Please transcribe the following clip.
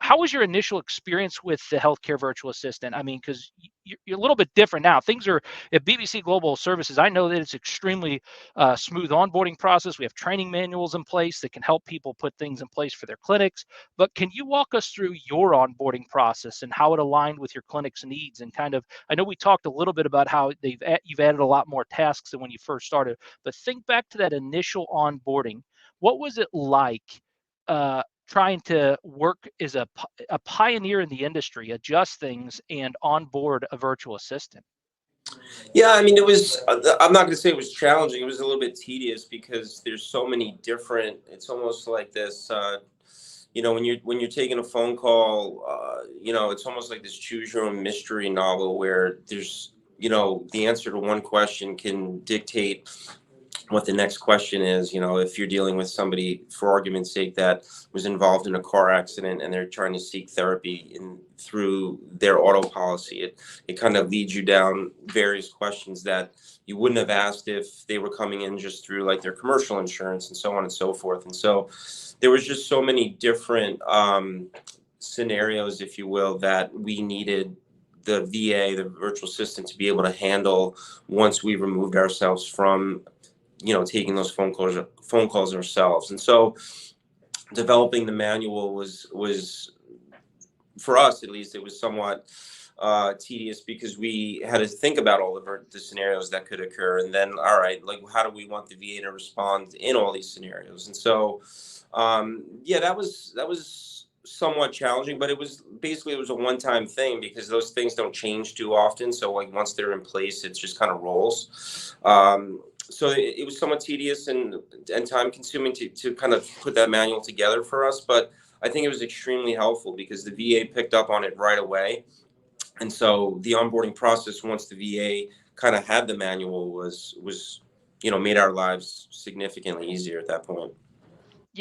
how was your initial experience with the healthcare virtual assistant? I mean, because you're a little bit different now. Things are at BBC Global Services. I know that it's extremely smooth onboarding process. We have training manuals in place that can help people put things in place for their clinics. But can you walk us through your onboarding process and how it aligned with your clinic's needs? And kind of, I know we talked a little bit about how you've added a lot more tasks than when you first started, but think back to that initial onboarding. What was it like trying to work as a pioneer in the industry, adjust things, and onboard a virtual assistant? Yeah, I mean, it was, I'm not going to say it was challenging. It was a little bit tedious because there's so many different, it's almost like this, when you're taking a phone call, it's almost like this choose your own mystery novel where there's, the answer to one question can dictate what the next question is. If you're dealing with somebody, for argument's sake, that was involved in a car accident and they're trying to seek therapy through their auto policy, it kind of leads you down various questions that you wouldn't have asked if they were coming in just through like their commercial insurance and so on and so forth. And so there was just so many different scenarios, if you will, that we needed the VA, the virtual assistant, to be able to handle once we removed ourselves from taking those phone calls ourselves. And so developing the manual was for us, at least, it was somewhat tedious because we had to think about all the scenarios that could occur. And then, all right, like, how do we want the VA to respond in all these scenarios? And so, that was somewhat challenging, but it was a one-time thing because those things don't change too often. So like once they're in place, it just kind of rolls. So it was somewhat tedious and time consuming to kind of put that manual together for us. But I think it was extremely helpful because the VA picked up on it right away. And so the onboarding process, once the VA kind of had the manual, was made our lives significantly easier at that point.